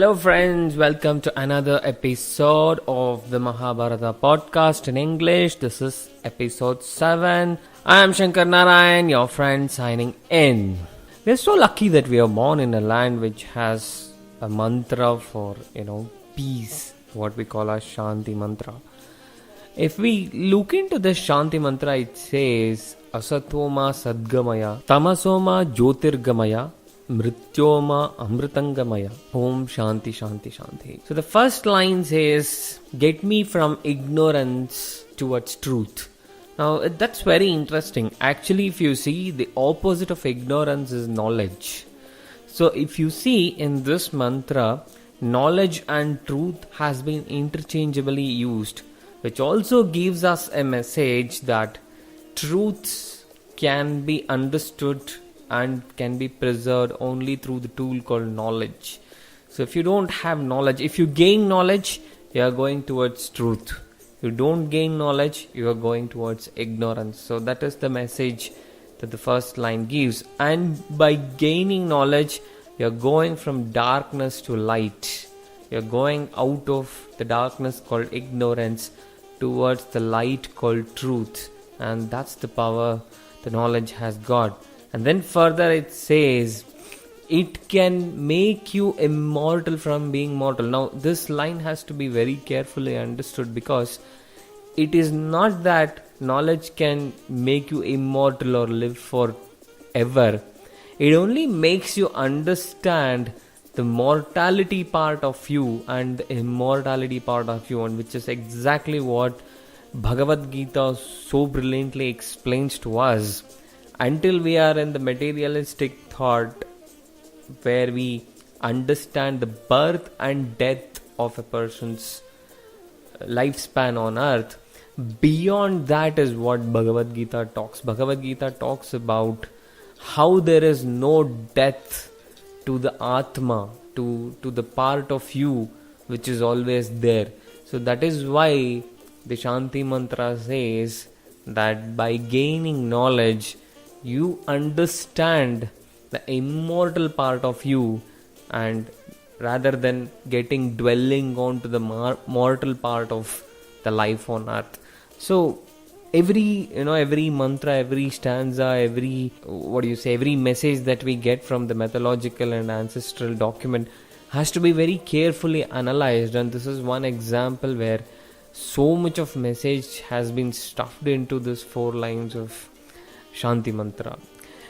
Hello friends, welcome to another episode of the Mahabharatha podcast in English. This is episode 7. I am Shankar Narayan, your friend signing in. We are so lucky that we are born in a land which has a mantra for, peace, what we call as Shanti mantra. If we look into this Shanti mantra, it says Asatoma Sadgamaya, Tamasoma Jyotirgamaya, Mrityoma Amritangamaya, Om Shanti Shanti Shanti. So the first line says, get me from ignorance towards truth. Now that's very interesting. Actually, if you see, the opposite of ignorance is knowledge. So if you see in this mantra, knowledge and truth has been interchangeably used, which also gives us a message that truths can be understood and can be preserved only through the tool called knowledge. So if you don't have knowledge, if you gain knowledge, you are going towards truth. If you don't gain knowledge, you are going towards ignorance. So that is the message that the first line gives. And by gaining knowledge, you are going from darkness to light. You are going out of the darkness called ignorance towards the light called truth. And that's the power the knowledge has got. And then further it says, it can make you immortal from being mortal. Now this line has to be very carefully understood, because it is not that knowledge can make you immortal or live forever. It only makes you understand the mortality part of you and the immortality part of you, and which is exactly what Bhagavad Gita so brilliantly explains to us. Until we are in the materialistic thought where we understand the birth and death of a person's lifespan on earth, beyond that is what Bhagavad Gita talks. Bhagavad Gita talks about how there is no death to the Atma, to the part of you which is always there. So that is why the Shanti mantra says that by gaining knowledge, you understand the immortal part of you, and rather than dwelling onto the mortal part of the life on earth. So every mantra, every stanza, every message that we get from the mythological and ancestral document has to be very carefully analyzed. And this is one example where so much of message has been stuffed into this 4 lines of Shanti mantra.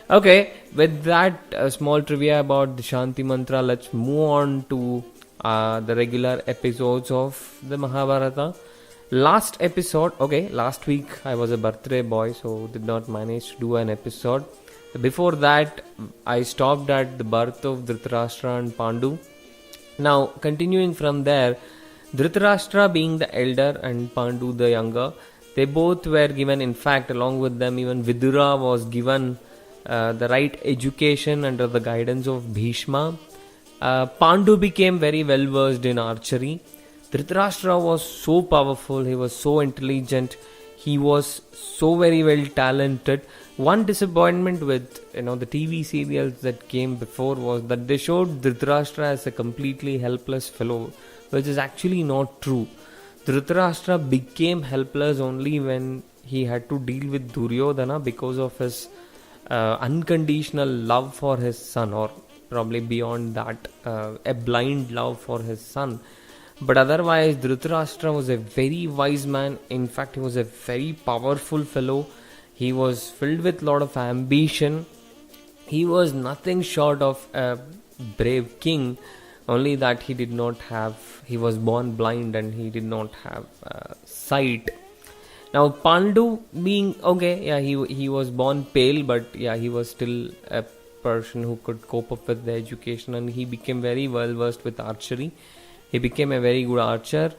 Okay, with that small trivia about the Shanti mantra, let's move on to the regular episodes of the Mahabharata. Last week I was a birthday boy, so did not manage to do an episode. Before that, I stopped at the birth of Dhritarashtra and Pandu. Now, continuing from there, Dhritarashtra being the elder and Pandu the younger, they both were given, in fact, along with them, even Vidura was given the right education under the guidance of Bhishma. Pandu became very well versed in archery. Dhritarashtra was so powerful, he was so intelligent, he was so very well talented. One disappointment with the TV serials that came before was that they showed Dhritarashtra as a completely helpless fellow, which is actually not true. Dhritarashtra became helpless only when he had to deal with Duryodhana because of his unconditional love for his son, or probably beyond that, a blind love for his son. But otherwise, Dhritarashtra was a very wise man. In fact, he was a very powerful fellow. He was filled with a lot of ambition. He was nothing short of a brave king, only that he was born blind and he did not have sight. Now Pandu being, he was born pale, but he was still a person who could cope up with the education, and he became very well versed with archery. He became a very good archer.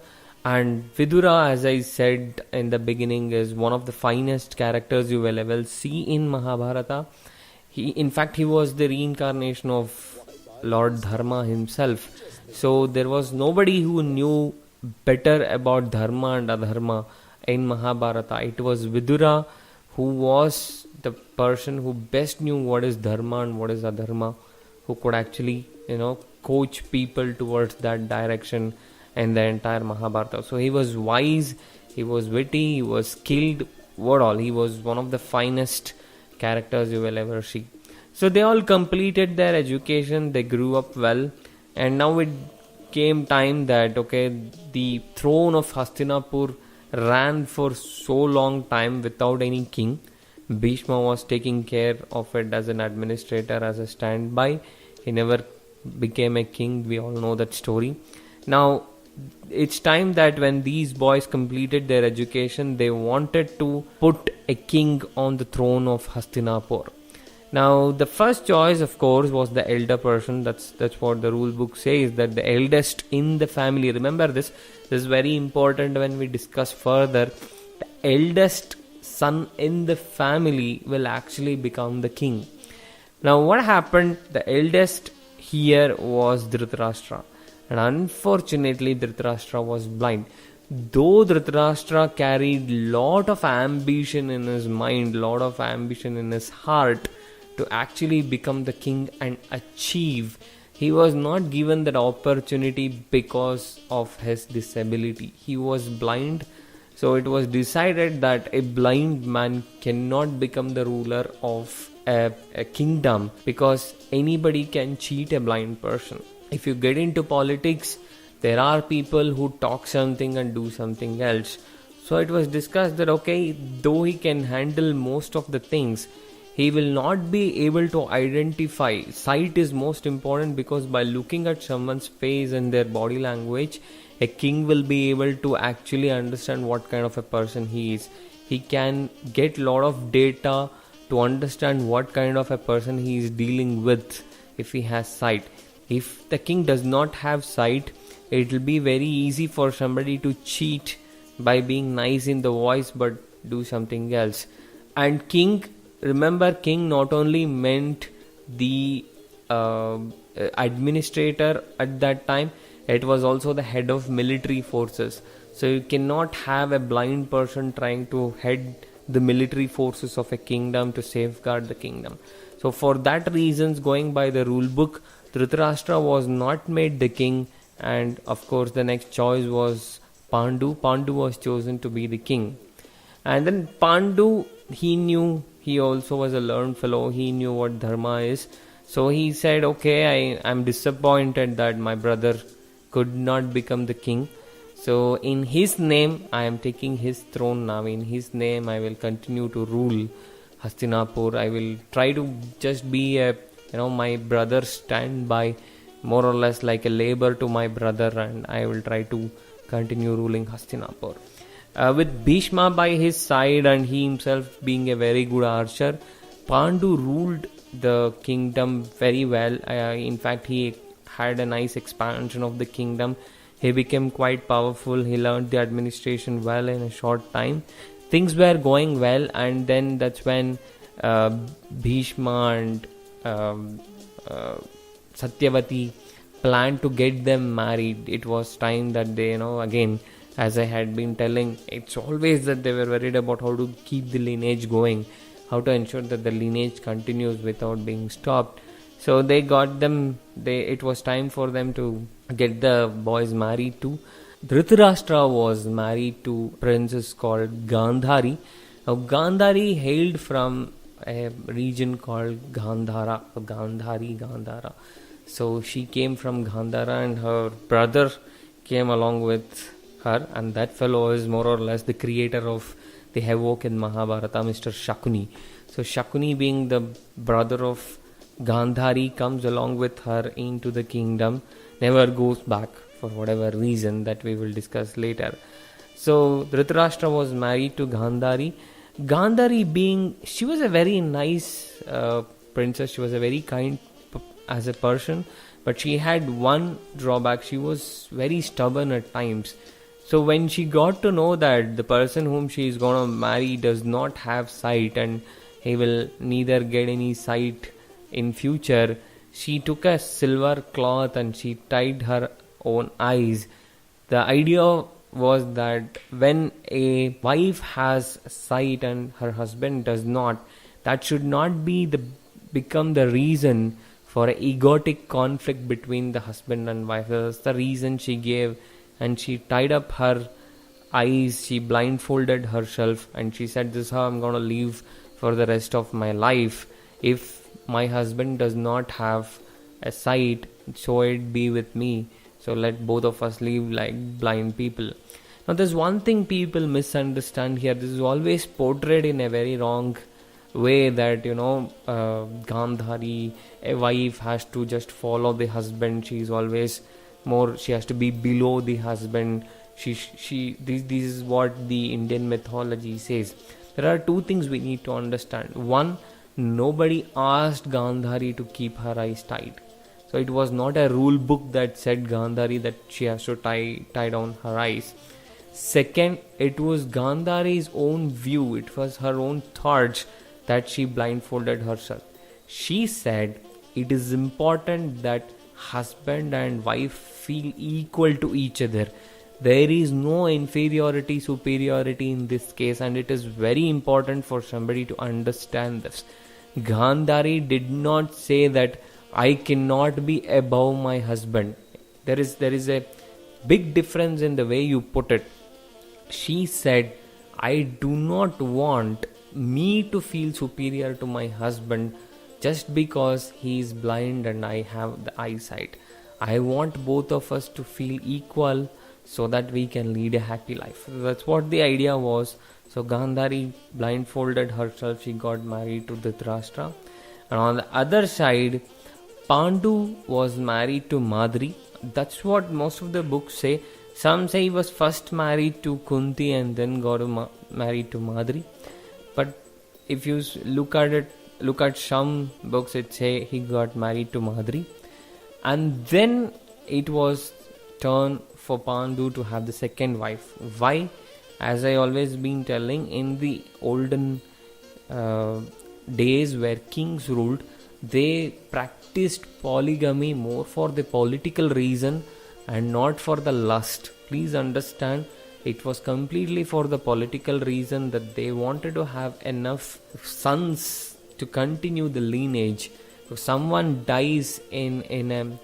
And Vidura, as I said in the beginning, is one of the finest characters you will ever see in Mahabharata. In fact, he was the reincarnation of Lord Dharma himself. So there was nobody who knew better about Dharma and Adharma in Mahabharata. It was Vidura who was the person who best knew what is Dharma and what is Adharma, who could actually, coach people towards that direction in the entire Mahabharata. So he was wise, he was witty, he was skilled, what all. He was one of the finest characters you will ever see. So they all completed their education, they grew up well, and now it came time that, the throne of Hastinapur ran for so long time without any king. Bhishma was taking care of it as an administrator, as a standby. He never became a king. We all know that story. Now, it's time that when these boys completed their education, they wanted to put a king on the throne of Hastinapur. Now, the first choice, of course, was the elder person. That's what the rule book says, that the eldest in the family. Remember this. This is very important when we discuss further. The eldest son in the family will actually become the king. Now, what happened? The eldest here was Dhritarashtra. And unfortunately, Dhritarashtra was blind. Though Dhritarashtra carried lot of ambition in his mind, lot of ambition in his heart to actually become the king and achieve, he was not given that opportunity because of his disability. He was blind. So it was decided that a blind man cannot become the ruler of a kingdom, because anybody can cheat a blind person. If you get into politics, there are people who talk something and do something else. So it was discussed that though he can handle most of the things, he will not be able to identify. Sight is most important, because by looking at someone's face and their body language, a king will be able to actually understand what kind of a person he is. He can get lot of data to understand what kind of a person he is dealing with if he has sight. If the king does not have sight, it will be very easy for somebody to cheat by being nice in the voice but do something else. And king, remember, king not only meant the administrator at that time, it was also the head of military forces. So you cannot have a blind person trying to head the military forces of a kingdom to safeguard the kingdom. So for that reasons, going by the rule book, Dhritarashtra was not made the king, and of course the next choice was Pandu. Pandu was chosen to be the king. And then Pandu, he also was a learned fellow, he knew what dharma is. So he said, I'm disappointed that my brother could not become the king. So in his name, I am taking his throne now. In his name, I will continue to rule Hastinapur. I will try to just be my brother stand by, more or less like a labor to my brother, and I will try to continue ruling Hastinapur. With Bhishma by his side and he himself being a very good archer, Pandu ruled the kingdom very well. In fact, he had a nice expansion of the kingdom. He became quite powerful. He learned the administration well in a short time. Things were going well, and then that's when Bhishma and Satyavati planned to get them married. It was time that they, again, as I had been telling, it's always that they were worried about how to keep the lineage going, how to ensure that the lineage continues without being stopped. So they got them, it was time for them to get the boys married too. Dhritarashtra was married to a princess called Gaandhari. Now Gaandhari hailed from a region called Gandhara. Gandhara. So she came from Gandhara, and her brother came along with her, and that fellow is more or less the creator of the havoc in Mahabharata, Mr. Shakuni. So Shakuni, being the brother of Gandhari, comes along with her into the kingdom, never goes back for whatever reason that we will discuss later. So Dhritarashtra was married to Gandhari. Gandhari she was a very nice princess, she was a very kind as a person, but she had one drawback. She was very stubborn at times. So when she got to know that the person whom she is going to marry does not have sight, and he will neither get any sight in future, she took a silver cloth and she tied her own eyes. The idea was that when a wife has sight and her husband does not, that should not become the reason for an egotic conflict between the husband and wife. That's the reason she gave, and she tied up her eyes, she blindfolded herself, and she said, this is how I'm going to live for the rest of my life. If my husband does not have a sight, so it be with me. So let both of us live like blind people. Now there's one thing people misunderstand here. This is always portrayed in a very wrong way, that Gandhari, a wife, has to just follow the husband. She's always more, she has to be below the husband. This is what the Indian mythology says. There are two things we need to understand. One, nobody asked Gandhari to keep her eyes tight. So it was not a rule book that said Gandhari that she has to tie down her eyes. Second, it was Gandhari's own view, it was her own thoughts that she blindfolded herself. She said it is important that husband and wife feel equal to each other. There is no inferiority, superiority in this case, and it is very important for somebody to understand this. Gandhari did not say that I cannot be above my husband. There is a big difference in the way you put it. She said, I do not want me to feel superior to my husband just because he is blind and I have the eyesight. I want both of us to feel equal so that we can lead a happy life. That's what the idea was. So Gandhari blindfolded herself. She got married to Dhritarashtra. And on the other side, Pandu was married to Madri. That's what most of the books say. Some say he was first married to Kunti and then got married to Madri. But if you look at some books, it say he got married to Madri. And then it was turn for Pandu to have the second wife. Why? As I always been telling, in the olden days where kings ruled, they practiced polygamy more for the political reason and not for the lust. Please understand, it was completely for the political reason, that they wanted to have enough sons to continue the lineage. If someone dies in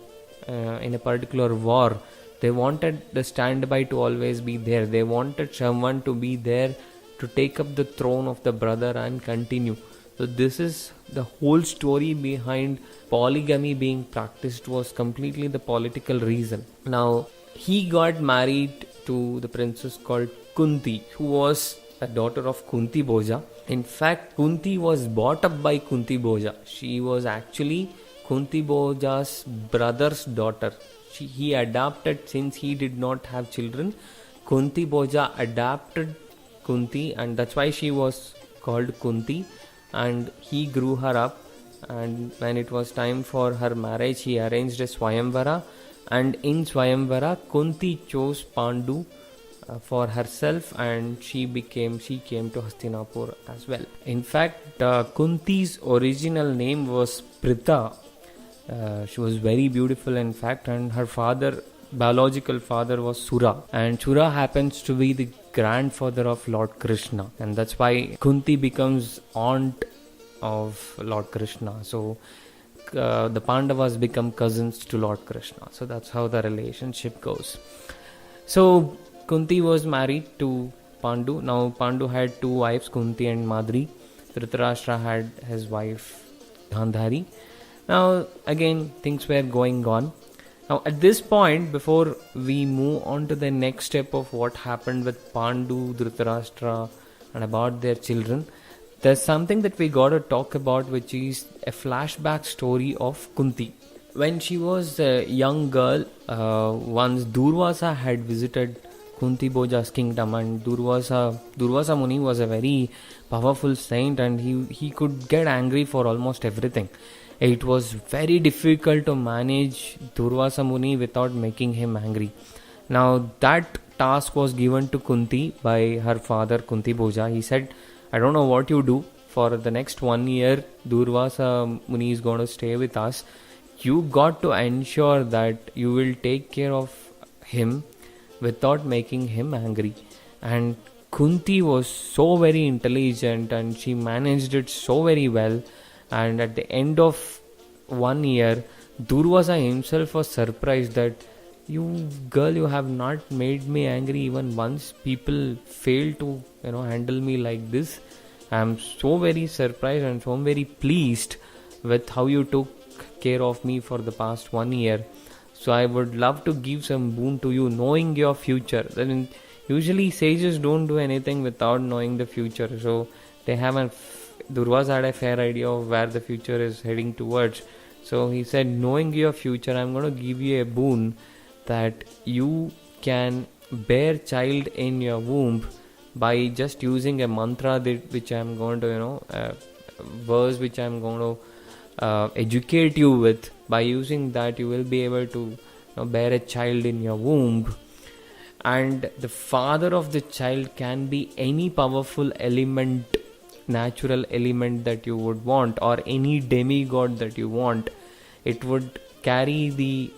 a particular war, they wanted the standby to always be there. They wanted someone to be there to take up the throne of the brother and continue. So this is the whole story behind polygamy being practiced, was completely the political reason. Now, he got married to the princess called Kunti, who was a daughter of Kunti Bhoja. In fact, Kunti was brought up by Kunti Bhoja. She was actually Kunti Bhoja's brother's daughter. He adopted, since he did not have children. Kunti Bhoja adopted Kunti, and that's why she was called Kunti. And he grew her up, and when it was time for her marriage, he arranged a Swayamvara, and in Swayamvara, Kunti chose Pandu for herself, and she came to Hastinapur as well. In fact, Kunti's original name was Pritha. She was very beautiful, in fact, and her biological father was Sura, and Sura happens to be the grandfather of Lord Krishna, and that's why Kunti becomes aunt of Lord Krishna. So the Pandavas become cousins to Lord Krishna. So that's how the relationship goes. So Kunti was married to Pandu. Now Pandu had two wives, Kunti and Madri. Dhritarashtra had his wife Gandhari. Now again, things were going on. Now at this point, before we move on to the next step of what happened with Pandu, Dhritarashtra and about their children, there's something that we got to talk about, which is a flashback story of Kunti. When she was a young girl, once Durvasa had visited Kunti Bhoja's kingdom, and Durvasa Muni was a very powerful saint, and he could get angry for almost everything. It was very difficult to manage Durvasa Muni without making him angry. Now that task was given to Kunti by her father Kunti Bhoja. He said, I don't know what you do. For the next 1 year, Durvasa Muni is going to stay with us. You got to ensure that you will take care of him without making him angry. And Kunti was so very intelligent, and she managed it so very well. And at the end of 1 year, Durvasa himself was surprised that you girl, you have not made me angry even once. People fail to handle me like this. I am so very surprised and so very pleased with how you took care of me for the past 1 year. So I would love to give some boon to you, knowing your future. I mean, usually sages don't do anything without knowing the future. So they have Durvasa had a fair idea of where the future is heading towards. So he said, knowing your future, I'm going to give you a boon that you can bear child in your womb by just using a mantra which I'm going to, verse which I'm going to educate you with. By using that, you will be able to bear a child in your womb. And the father of the child can be any powerful element, natural element that you would want, or any demigod that you want. It would carry the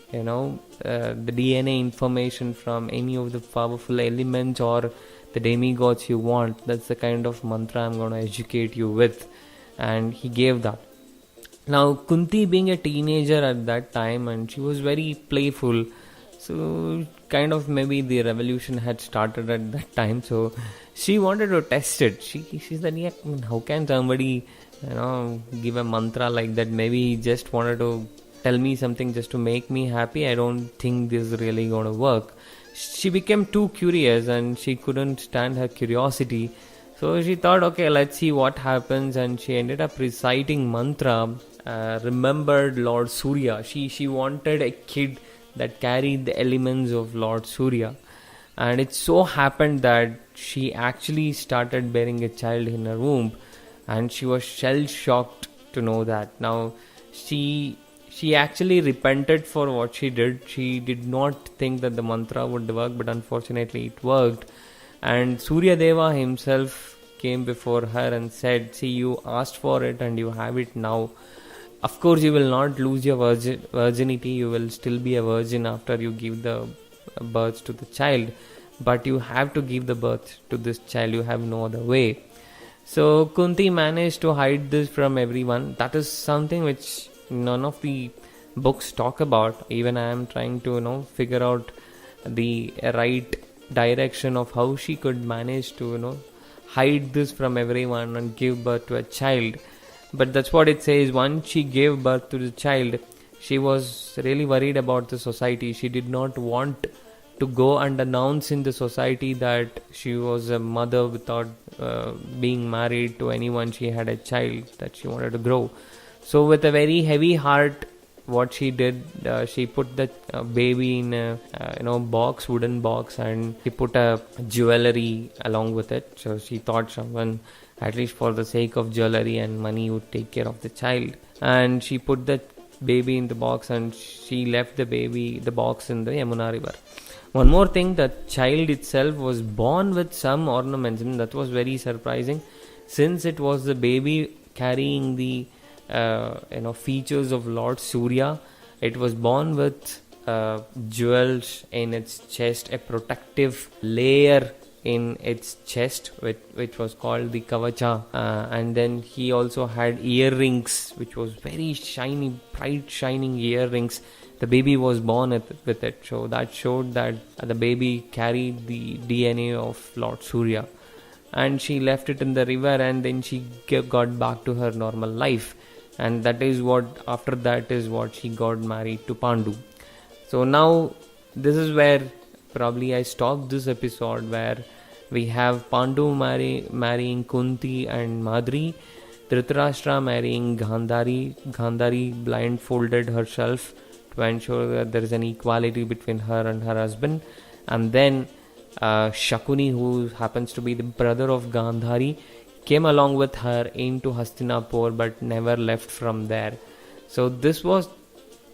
the DNA information from any of the powerful elements or the demigods you want. That's the kind of mantra I'm going to educate you with. And he gave that. Now Kunti, being a teenager at that time, and she was very playful, so kind of maybe the revolution had started at that time, so she wanted to test it. She said, yeah, how can somebody give a mantra like that? Maybe he just wanted to tell me something just to make me happy. I don't think this is really going to work. She became too curious and she couldn't stand her curiosity. So she thought, okay, let's see what happens. And she ended up reciting mantra, remembered Lord Surya. She wanted a kid that carried the elements of Lord Surya. And it so happened that she actually started bearing a child in her womb. And she was shell-shocked to know that. Now, she actually repented for what she did. She did not think that the mantra would work, but unfortunately it worked. And Surya Deva himself came before her and said, see, you asked for it and you have it now. Of course, you will not lose your virginity. You will still be a virgin after you give the birth to the child. But you have to give the birth to this child. You have no other way. So Kunti managed to hide this from everyone. That is something which none of the books talk about. Even I am trying to figure out the right direction of how she could manage to hide this from everyone and give birth to a child. But that's what it says. Once she gave birth to the child, she was really worried about the society. She did not want to go and announce in the society that she was a mother without being married to anyone. She had a child that she wanted to grow. So with a very heavy heart, what she did, she put the baby in a box, wooden box, and she put a jewelry along with it. So she thought someone, at least for the sake of jewelry and money, would take care of the child. And she put the baby in the box and she left the box in the Yamuna river. One more thing, the child itself was born with some ornaments. I mean, that was very surprising, since it was the baby carrying the features of Lord Surya. It was born with jewels in its chest, a protective layer in its chest, which was called the kavacha, and then he also had earrings, which was very shiny, bright shining earrings. The baby was born with it, so that showed that the baby carried the DNA of Lord Surya. And she left it in the river, and then she got back to her normal life. And that is after that is what she got married to Pandu. So now this is where probably I stopped this episode, where we have Pandu marrying Kunti and Madri, Dhritarashtra marrying Gaandhari. Gaandhari blindfolded herself to ensure that there is an equality between her and her husband. And then Shakuni, who happens to be the brother of Gaandhari, came along with her into Hastinapur but never left from there. So this is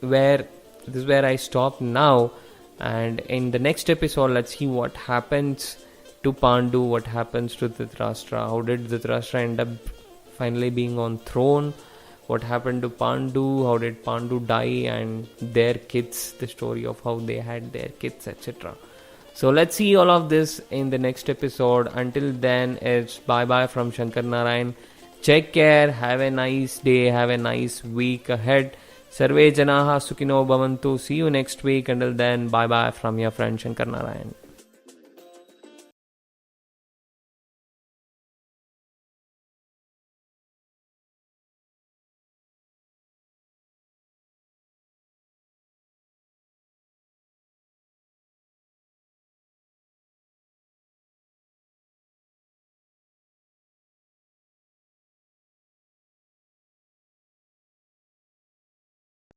where I stopped now. And in the next episode, let's see what happens to Pandu, what happens to Dhritarashtra. How did Dhritarashtra end up finally being on throne? What happened to Pandu? How did Pandu die? And their kids, the story of how they had their kids, etc. So let's see all of this in the next episode. Until then, it's bye-bye from Shankar Narayan. Take care. Have a nice day. Have a nice week ahead. Sarve Janaha Sukhino Bhavantu. See you next week. Until then, bye bye from your friend Shankar Narayan.